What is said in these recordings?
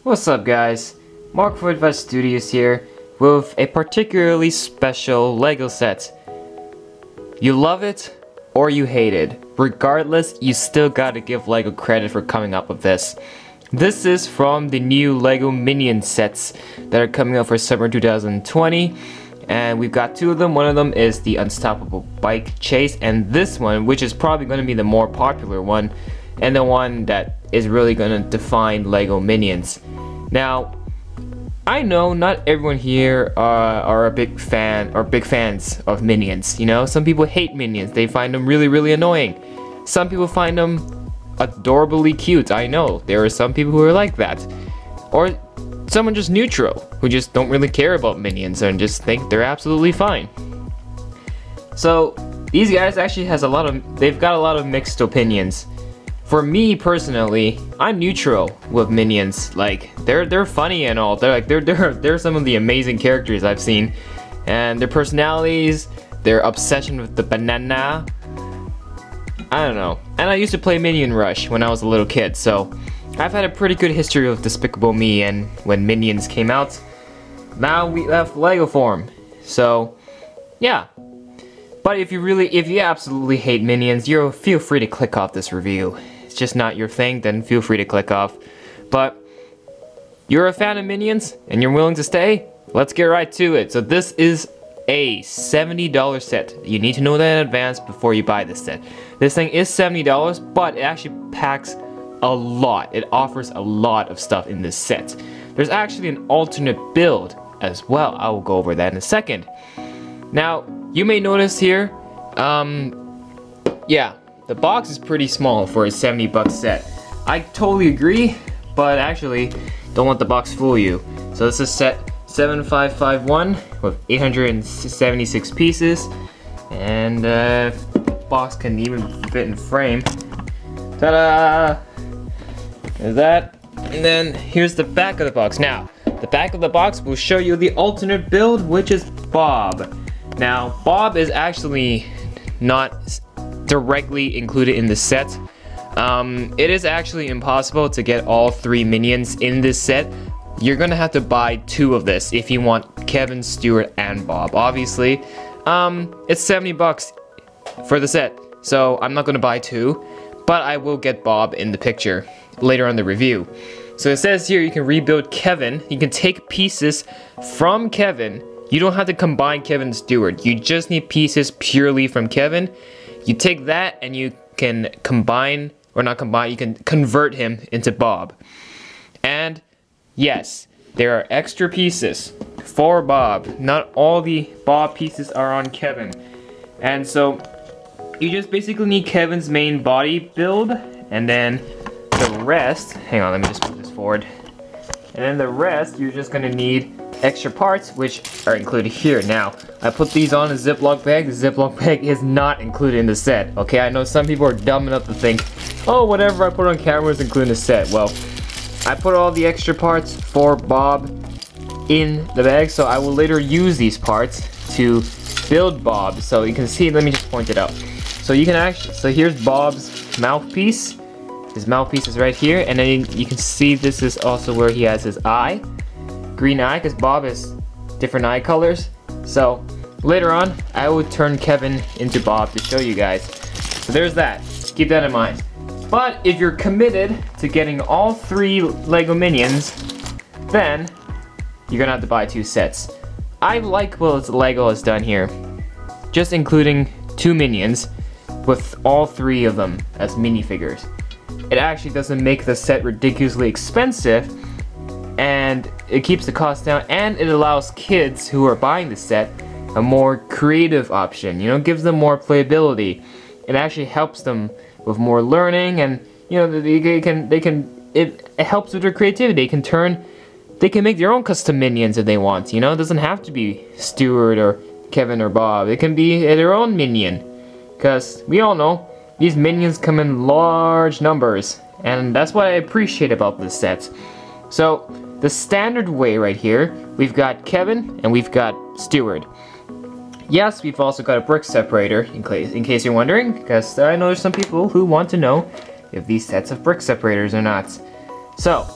What's up guys, Mark for Advice Studios here with a particularly special LEGO set. You love it or you hate it. Regardless, you still gotta give LEGO credit for coming up with this. This is from the new LEGO Minion sets that are coming out for summer 2020. And we've got two of them. One of them is the Unstoppable Bike Chase, and this one, which is probably going to be the more popular one, and the one that is really going to define LEGO Minions. Now, I know not everyone here are a big fan or big fans of Minions. You know, some people hate Minions. They find them really annoying. Some people find them adorably cute. I know there are some people who are like that, or someone just neutral who just don't really care about Minions and just think they're absolutely fine. So these guys actually they've got a lot of mixed opinions. For me personally, I'm neutral with Minions. Like they're funny and all. They're some of the amazing characters I've seen, and their personalities, their obsession with the banana. I don't know. And I used to play Minion Rush when I was a little kid, so I've had a pretty good history of Despicable Me, and when Minions came out, now we have LEGO form. So yeah. But if you absolutely hate Minions, feel free to click off this review. It's just not your thing, then feel free to click off. But you're a fan of Minions and you're willing to stay? Let's get right to it. So this is a $70 set. You need to know that in advance before you buy this set. This thing is $70, but it actually packs a lot. It offers a lot of stuff in this set. There's actually an alternate build as well. I will go over that in a second. Now, you may notice here, yeah, the box is pretty small for a $70 set. I totally agree, but actually, don't let the box fool you. So this is set 7551 with 876 pieces, and the box can even fit in frame. Ta-da! There's that. And then here's the back of the box. Now, the back of the box will show you the alternate build, which is Bob. Now, Bob is actually not directly included in the set. It is actually impossible to get all three Minions in this set. You're gonna have to buy two of this if you want Kevin, Stuart, and Bob. Obviously, it's $70 for the set, so I'm not gonna buy two, but I will get Bob in the picture later on the review. So it says here you can rebuild Kevin. You can take pieces from Kevin. You don't have to combine Kevin and Stuart. You just need pieces purely from Kevin. You take that and you can combine, or not combine, you can convert him into Bob. And yes, there are extra pieces for Bob. Not all the Bob pieces are on Kevin. And so you just basically need Kevin's main body build, and then the rest, hang on, let me just put this forward. And then the rest, you're just gonna need extra parts, which are included here. Now, I put these on a Ziploc bag. The Ziploc bag is not included in the set. Okay, I know some people are dumb enough to think, oh, whatever I put on camera is included in the set. Well, I put all the extra parts for Bob in the bag, so I will later use these parts to build Bob. So you can see, let me just point it out. So you can actually, so here's Bob's mouthpiece. His mouthpiece is right here, and then you can see this is also where he has his eye. Green eye, because Bob has different eye colors. So later on, I will turn Kevin into Bob to show you guys. So there's that. Keep that in mind. But if you're committed to getting all three LEGO Minions, then you're gonna have to buy two sets. I like what LEGO has done here. Just including two Minions with all three of them as minifigures. It actually doesn't make the set ridiculously expensive, and it keeps the cost down, and it allows kids who are buying the set a more creative option. You know, gives them more playability. It actually helps them with more learning, and you know, it helps with their creativity. They can make their own custom Minions if they want. You know, it doesn't have to be Stuart or Kevin or Bob. It can be their own Minion, because we all know these Minions come in large numbers, and that's what I appreciate about this set. So the standard way right here, we've got Kevin and we've got Stuart. Yes, we've also got a brick separator, in case you're wondering, because I know there's some people who want to know if these sets have brick separators or not. So,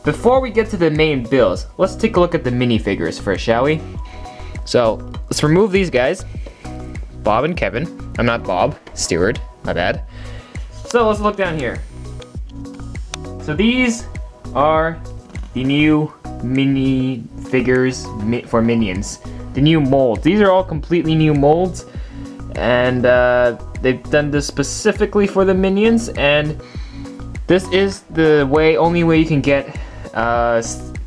before we get to the main builds, let's take a look at the minifigures first, shall we? So, let's remove these guys. Bob and Kevin. I'm not Bob, Stewart, my bad. So let's look down here. So these are the new minifigures for Minions. The new molds. These are all completely new molds. And they've done this specifically for the Minions. And this is the only way you can get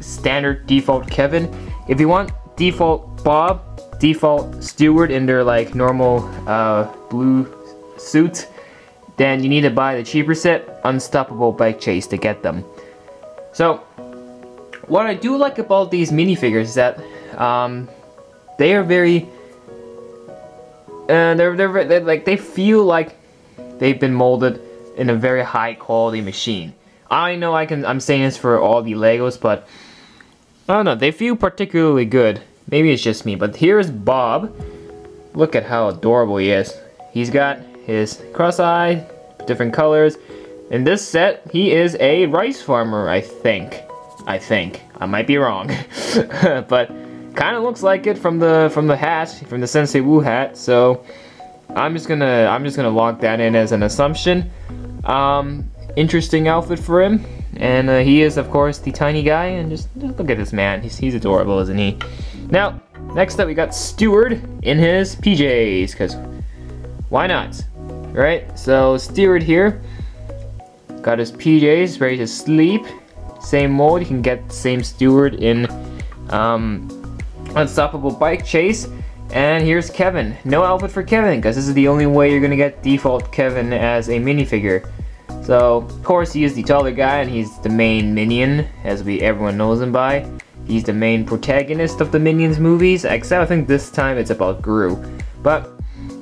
standard default Kevin. If you want default Bob, default Stewart in their like normal blue suit, then you need to buy the cheaper set, Unstoppable Bike Chase, to get them. So, what I do like about these minifigures is that they are very, they feel like they've been molded in a very high quality machine. I know I'm saying this for all the Legos, but I don't know, they feel particularly good. Maybe it's just me, but here's Bob. Look at how adorable he is. He's got his cross-eye, different colors. In this set, he is a rice farmer, I think. I might be wrong. But kind of looks like it from the hat, from the Sensei Wu hat. So I'm just gonna lock that in as an assumption. Interesting outfit for him. And he is, of course, the tiny guy, and just look at this man. He's adorable, isn't he? Now, next up we got Stewart in his PJs, because why not? Right? So, Stewart here, got his PJs, ready to sleep. Same mold, you can get the same Stewart in Unstoppable Bike Chase. And here's Kevin. No outfit for Kevin, because this is the only way you're going to get default Kevin as a minifigure. So, of course, he is the taller guy, and he's the main minion, as everyone knows him by. He's the main protagonist of the Minions movies, except I think this time it's about Gru. But,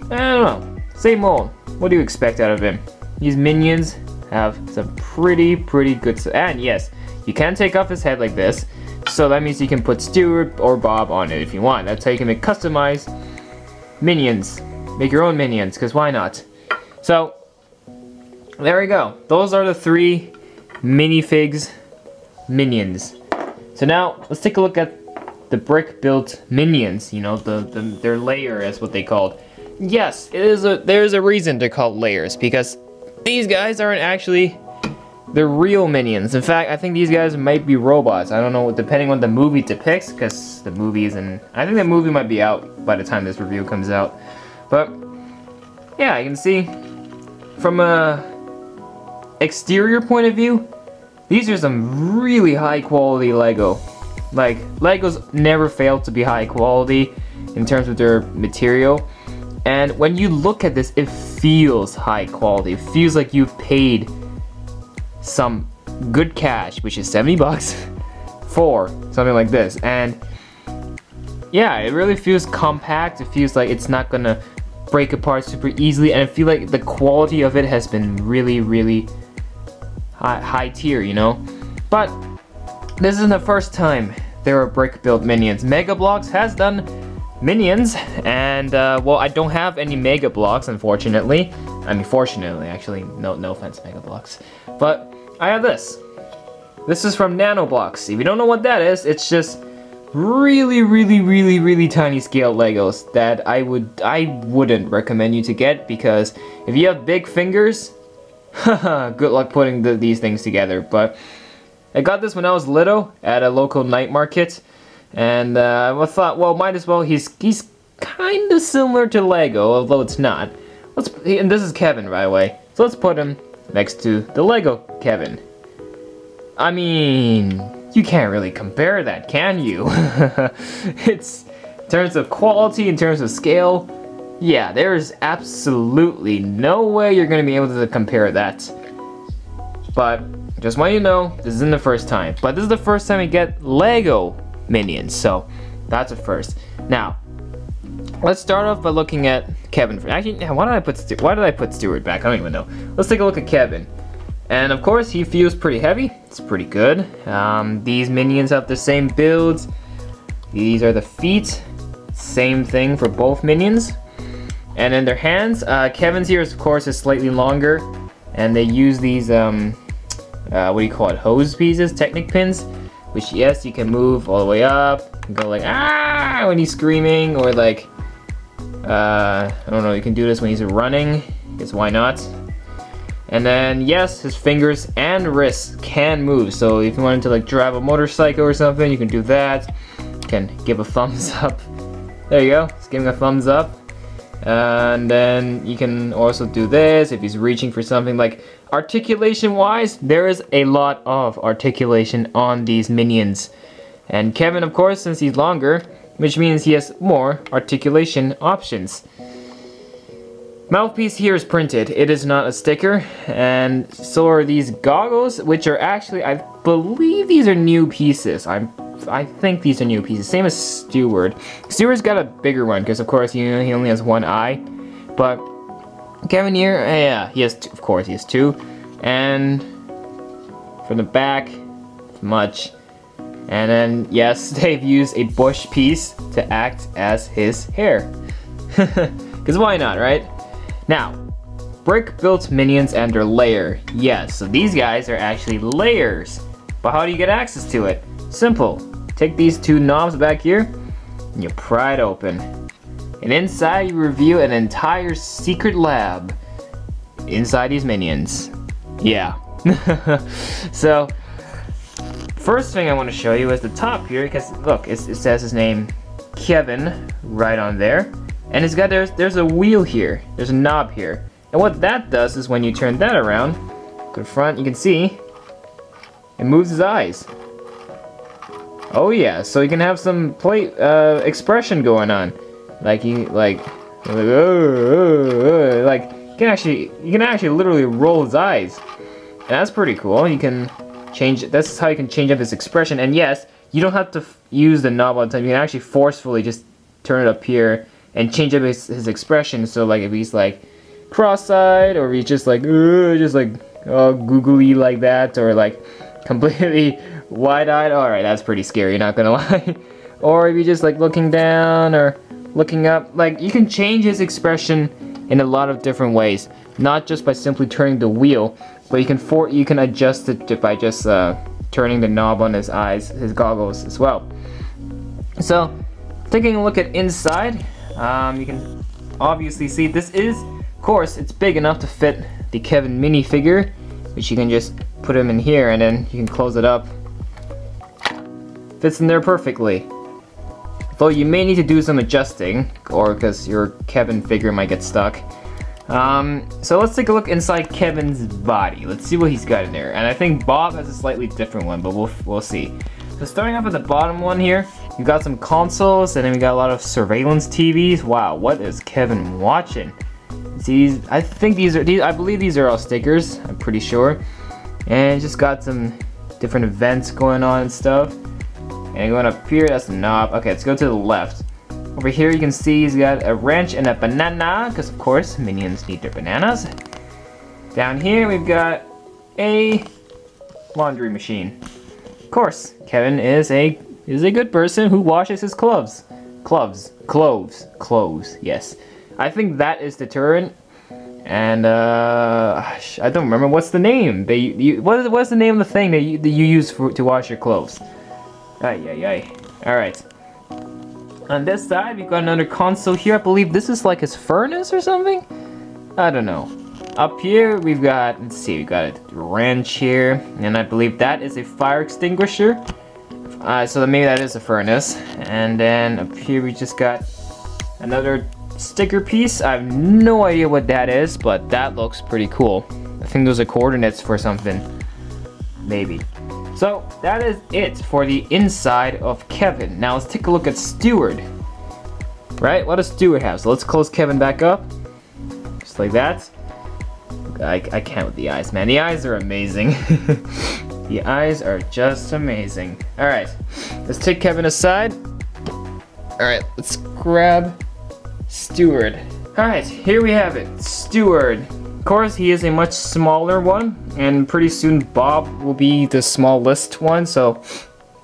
I don't know. Same mold. What do you expect out of him? These Minions have some pretty good stuff. And yes, you can take off his head like this. So that means you can put Stewart or Bob on it if you want. That's how you can make customized Minions. Make your own Minions, because why not? So, there we go. Those are the 3 minifigs Minions. So now, let's take a look at the brick-built Minions. You know, their layer is what they called. Yes, there's a reason they're called layers, because these guys aren't actually the real Minions. In fact, I think these guys might be robots. I don't know, depending on the movie depicts, because the movie isn't... I think the movie might be out by the time this review comes out. But, yeah, you can see from a exterior point of view, these are some really high quality Lego. Like, Legos never fail to be high quality in terms of their material. And when you look at this, it feels high quality. It feels like you've paid some good cash, which is 70 bucks, for something like this. And yeah, it really feels compact. It feels like it's not gonna break apart super easily. And I feel like the quality of it has been really high tier, you know? But this isn't the first time there are brick-built Minions. Mega Bloks has done Minions, and well, I don't have any Mega Bloks, unfortunately. I mean, fortunately, actually, no offense, Mega Bloks. But I have this. This is from Nano Bloks. If you don't know what that is, it's just really tiny scale Legos that I wouldn't recommend you to get, because if you have big fingers, good luck putting these things together. But I got this when I was little at a local night market, and I thought, well, might as well. He's kind of similar to Lego, although it's not. And this is Kevin, by the way. So let's put him next to the Lego Kevin. I mean, you can't really compare that, can you? It's in terms of quality, in terms of scale. Yeah, there is absolutely no way you're going to be able to compare that. But just want you to know, this isn't the first time. But this is the first time we get Lego Minions, so that's a first. Now, let's start off by looking at Kevin. Actually, why did I put Stewart back? I don't even know. Let's take a look at Kevin. And of course, he feels pretty heavy. It's pretty good. These Minions have the same builds. These are the feet. Same thing for both Minions. And then their hands, Kevin's here, of course, is slightly longer, and they use these what do you call it, hose pieces, Technic pins, which yes, you can move all the way up, go like ah when he's screaming, or like I don't know, you can do this when he's running, because why not? And then yes, his fingers and wrists can move, so if you wanted to like drive a motorcycle or something, you can do that. You can give a thumbs up. There you go, just giving a thumbs up. And then you can also do this if he's reaching for something. Like articulation wise, there is a lot of articulation on these minions. And Kevin, of course, since he's longer, which means he has more articulation options. Mouthpiece here is printed, it is not a sticker, and so are these goggles, which are actually, I believe these are new pieces. I think these are new pieces, same as Steward. Steward's got a bigger one, because of course he only has one eye, but Kevin here, yeah, he has two, of course he has two, and from the back, much. And then, yes, they've used a bush piece to act as his hair. Because why not, right? Now, brick-built minions and their lair. Yes, so these guys are actually layers. But how do you get access to it? Simple. Take these two knobs back here, and you pry it open. And inside you reveal an entire secret lab inside these minions. Yeah. So, first thing I want to show you is the top here, because look, it says his name, Kevin, right on there. And it's got, there's a wheel here, there's a knob here. And what that does is when you turn that around, to the front, you can see, it moves his eyes. Oh yeah, so you can have some expression going on. Like you like you can actually literally roll his eyes. And that's pretty cool. You can change, that's how you can change up his expression. And yes, you don't have to use the knob all the time. You can actually forcefully just turn it up here and change up his expression. So like if he's like cross-eyed, or he's just like googly like that, or like completely wide-eyed. Alright, that's pretty scary, not gonna lie. Or if you're just like looking down or looking up, like you can change his expression in a lot of different ways. Not just by simply turning the wheel, but you can adjust it by just turning the knob on his eyes, his goggles as well. So, taking a look at inside, you can obviously see this is, of course, it's big enough to fit the Kevin minifigure, which you can just put him in here and then you can close it up. Fits in there perfectly. Though you may need to do some adjusting, or because your Kevin figure might get stuck. So let's take a look inside Kevin's body. Let's see what he's got in there. And I think Bob has a slightly different one, but we'll see. So starting off at the bottom one here, you've got some consoles, and then we got a lot of surveillance TVs. Wow, what is Kevin watching? See, I believe these are all stickers, I'm pretty sure. And just got some different events going on and stuff. And going up here, that's the knob. Okay, let's go to the left. Over here you can see he's got a wrench and a banana, because of course minions need their bananas. Down here we've got a laundry machine. Of course, Kevin is a good person who washes his clothes. Clothes, yes. I think that is the turret. And I don't remember what's the name. What's the name of the thing that you use to wash your clothes? Alright. On this side, we've got another console here. I believe this is like his furnace or something? I don't know. Up here, we've got, let's see, we've got a wrench here. And I believe that is a fire extinguisher. So maybe that is a furnace. And then up here, we just got another sticker piece. I have no idea what that is, but that looks pretty cool. I think those are coordinates for something. Maybe. So that is it for the inside of Kevin. Now let's take a look at Steward. Right, what does Steward have? So let's close Kevin back up. Just like that. I can't with the eyes, man. The eyes are amazing. The eyes are just amazing. Alright, let's take Kevin aside. Alright, let's grab Steward. Alright, here we have it. Steward. Of course, he is a much smaller one, and pretty soon Bob will be the smallest one, so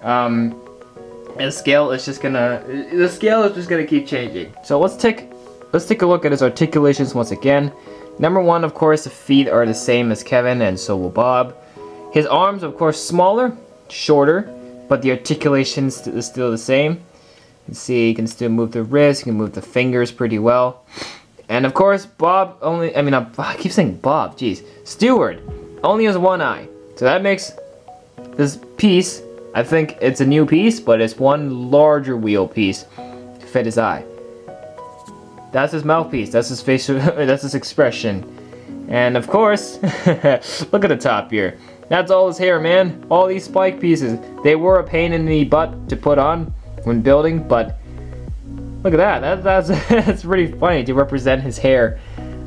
the scale is just gonna keep changing. So let's take a look at his articulations once again. Number one, of course, the feet are the same as Kevin, and so will Bob. His arms, of course, smaller, shorter, but the articulation is still the same. You can see he can still move the wrist, he can move the fingers pretty well. And of course, Bob only, I keep saying Bob, jeez. Stewart only has one eye. So that makes this piece, I think it's a new piece, but it's one larger wheel piece to fit his eye. That's his mouthpiece, that's his facial, that's his expression. And of course, look at the top here. That's all his hair, man. All these spike pieces. They were a pain in the butt to put on when building, but look at that. That's pretty funny to represent his hair.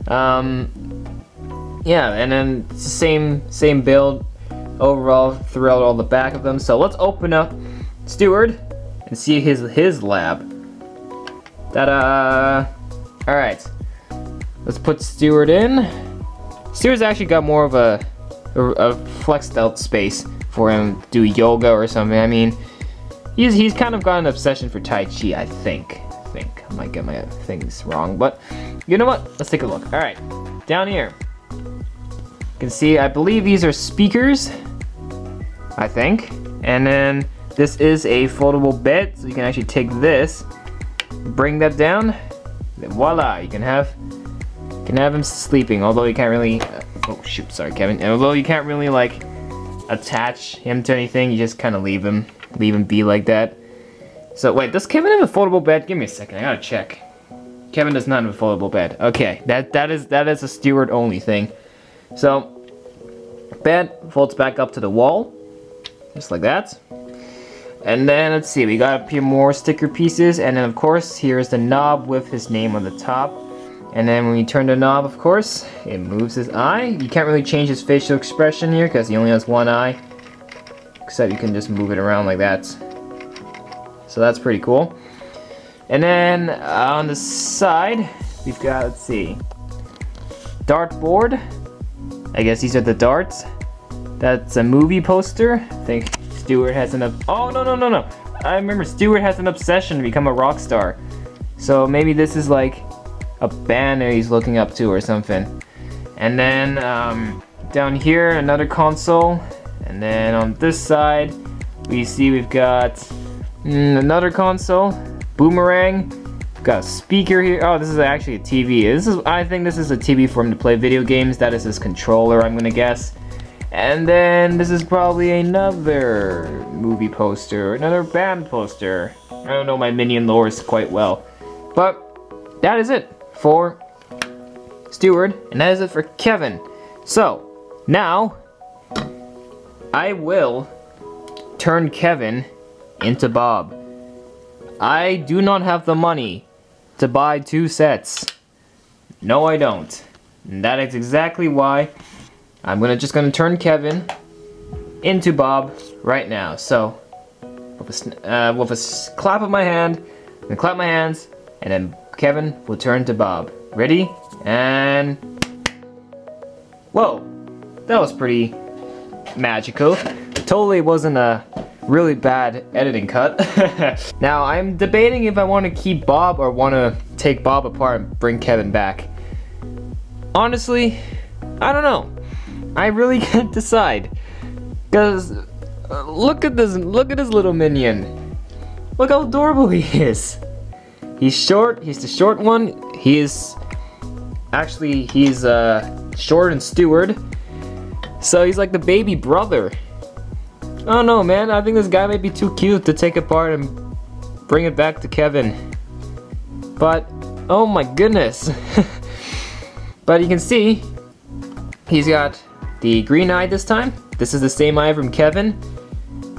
Yeah, and then it's the same build overall throughout all the back of them. So let's open up Stewart and see his lab. Ta-da! All right, let's put Stewart in. Stewart's actually got more of a flexed out space for him to do yoga or something. I mean, he's kind of got an obsession for Tai Chi, I think. I might get my things wrong, but you know what? Let's take a look. All right, down here, you can see, I believe these are speakers, I think. And then this is a foldable bed, so you can actually take this, bring that down, then voila, you can have him sleeping, although you can't really, oh shoot, sorry Kevin. And although you can't really like attach him to anything, you just kind of leave him be like that. So wait, does Kevin have a foldable bed? Give me a second, I gotta check. Kevin does not have a foldable bed. Okay, that is a Stewart only thing. So bed folds back up to the wall, just like that. And then let's see, we got up here more sticker pieces, and then of course here's the knob with his name on the top. And then when you turn the knob, of course, it moves his eye. You can't really change his facial expression here because he only has one eye. Except you can just move it around like that. So that's pretty cool. And then on the side, we've got, let's see, dartboard. I guess these are the darts. That's a movie poster. I think Stewart has an oh no. I remember Stewart has an obsession to become a rock star. So maybe this is like a band that he's looking up to or something. And then down here, another console. And then on this side, we see we've got another console, boomerang. We've got a speaker here. Oh, this is actually a TV. I think this is a TV for him to play video games. That is his controller, I'm gonna guess. And then this is probably another movie poster, another band poster. I don't know my Minion lore quite well. But that is it for Stewart, and that is it for Kevin. So, now, I will turn Kevin into Bob. I do not have the money to buy 2 sets. No, I don't. And that is exactly why I'm just gonna turn Kevin into Bob right now. So, with a clap of my hand, I'm gonna clap my hands, and then Kevin will turn to Bob. Ready? And whoa, that was pretty magical. Totally wasn't a really bad editing cut. Now I'm debating if I want to keep Bob or want to take Bob apart and bring Kevin back. Honestly, I don't know. I really can't decide. Cause look at this little minion. Look how adorable he is. He's short, he's the short one. He's shorter than Stewart. So he's like the baby brother. I don't know, man. I think this guy might be too cute to take apart and bring it back to Kevin. But, oh my goodness. But you can see, he's got the green eye this time. This is the same eye from Kevin.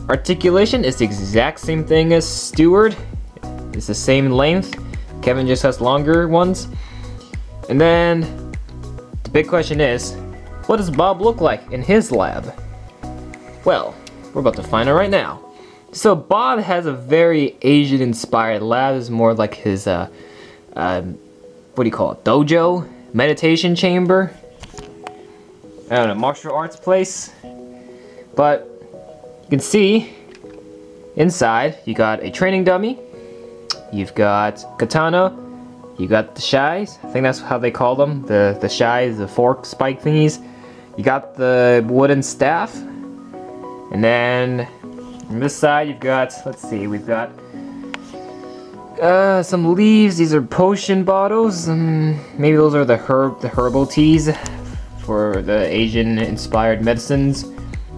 Articulation is the exact same thing as Stewart. It's the same length. Kevin just has longer ones. And then, the big question is, what does Bob look like in his lab? Well, we're about to find out right now. So Bob has a very Asian-inspired lab. It's more like his, what do you call it? Dojo? Meditation chamber? I don't know, martial arts place. But you can see inside you got a training dummy. You've got katana. You got the shies. I think that's how they call them. The shies, the fork spike thingies. You got the wooden staff. And then on this side you've got, let's see, we've got some leaves. These are potion bottles. Maybe those are the herbal teas for the Asian inspired medicines.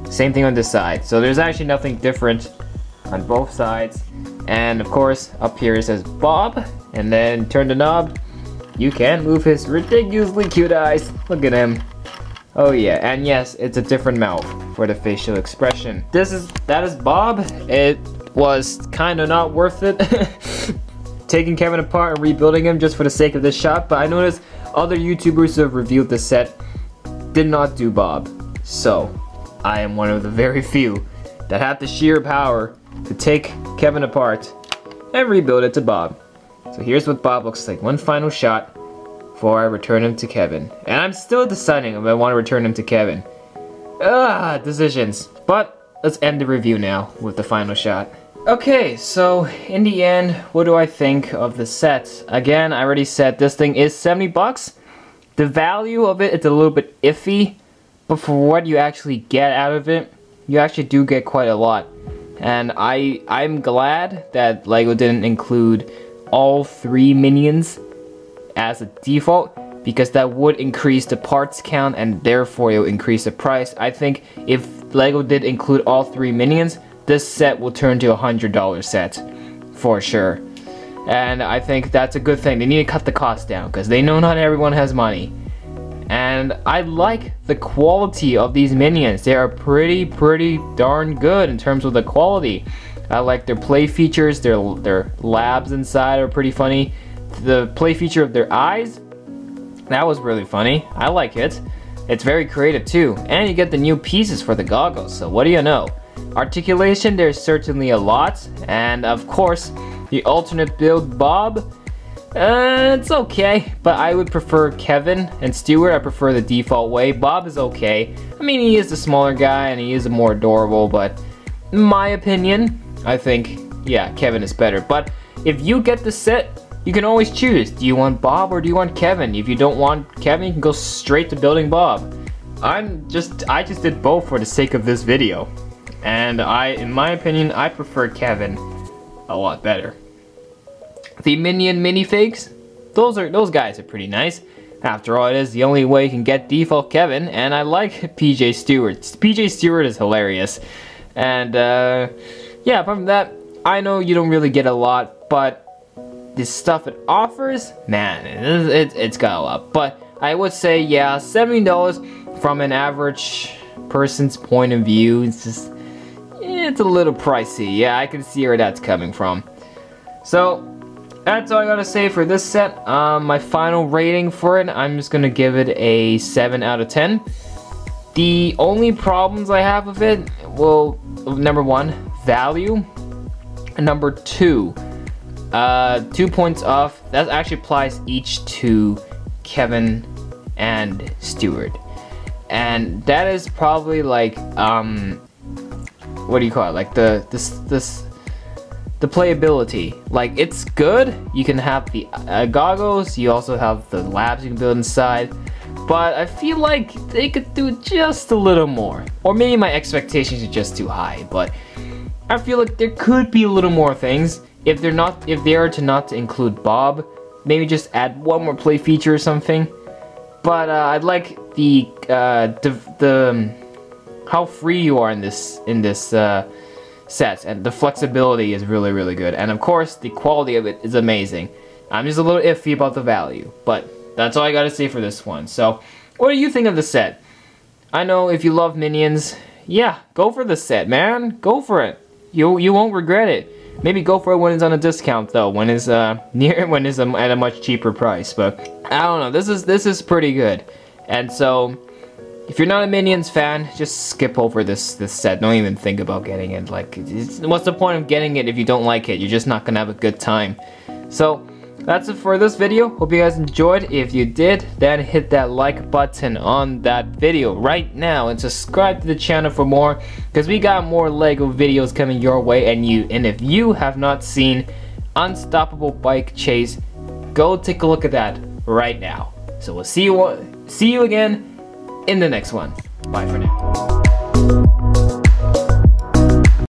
Same thing on this side. So there's actually nothing different on both sides. And of course up here it says Bob, and then turn the knob. You can move his ridiculously cute eyes. Look at him. Oh yeah, and yes, it's a different mouth for the facial expression. That is Bob. It was kind of not worth it taking Kevin apart and rebuilding him just for the sake of this shot, but I noticed other YouTubers who have reviewed this set did not do Bob. So I am one of the very few that have the sheer power to take Kevin apart and rebuild it to Bob. So here's what Bob looks like. One final shot before I return him to Kevin. And I'm still deciding if I want to return him to Kevin. Decisions. But let's end the review now with the final shot. Okay, so in the end, what do I think of the set? Again, I already said this thing is 70 bucks. The value of it's a little bit iffy, but for what you actually get out of it, you actually do get quite a lot. And I'm glad that LEGO didn't include all 3 minions as a default, because that would increase the parts count and therefore it will increase the price. I think if LEGO did include all 3 minions, this set will turn to a $100 set for sure. And I think that's a good thing. They need to cut the cost down because they know not everyone has money. And I like the quality of these minions. They are pretty darn good in terms of the quality. I like their play features. Their labs inside are pretty funny. The play feature of their eyes, that was really funny. I like it. It's very creative too. And you get the new pieces for the goggles, so what do you know? Articulation, there's certainly a lot. And of course, the alternate build Bob, it's okay, but I would prefer Kevin and Stuart. I prefer the default way. Bob is okay. I mean, he is the smaller guy and he is more adorable, but in my opinion, I think, yeah, Kevin is better. But if you get the set, you can always choose. Do you want Bob or do you want Kevin? If you don't want Kevin, you can go straight to building Bob. I just did both for the sake of this video. And in my opinion, I prefer Kevin a lot better. The minion minifigs, those guys are pretty nice. After all, it is the only way you can get default Kevin, and I like PJ Stewart. PJ Stewart is hilarious. And yeah, apart from that, I know you don't really get a lot, but the stuff it offers, man, it's got a lot. But I would say, yeah, $70 from an average person's point of view, it's a little pricey. Yeah, I can see where that's coming from. So that's all I gotta say for this set. My final rating for it, I'm just gonna give it a 7 out of 10. The only problems I have with it, well, number 1, value. And number 2, 2 points off. That actually applies each to Kevin and Stuart. And that is probably like, what do you call it? Like the playability. Like, it's good. You can have the goggles. You also have the labs you can build inside. But I feel like they could do just a little more. Or maybe my expectations are just too high. But I feel like there could be a little more things. If they are to not include Bob, maybe just add one more play feature or something. But I'd like the how free you are in this set, and the flexibility is really good. And of course, the quality of it is amazing. I'm just a little iffy about the value, but that's all I gotta say for this one. So, what do you think of the set? I know if you love minions, yeah, go for the set, man. Go for it. You won't regret it. Maybe go for it when it's on a discount though, when it's at a much cheaper price. But I don't know. This is pretty good. And so, if you're not a Minions fan, just skip over this set. Don't even think about getting it. Like, what's the point of getting it if you don't like it? You're just not gonna have a good time. So, that's it for this video. Hope you guys enjoyed. If you did, then hit that like button on that video right now and subscribe to the channel for more, because we got more LEGO videos coming your way. And if you have not seen Unstoppable Bike Chase, go take a look at that right now. So we'll see you again in the next one. Bye for now.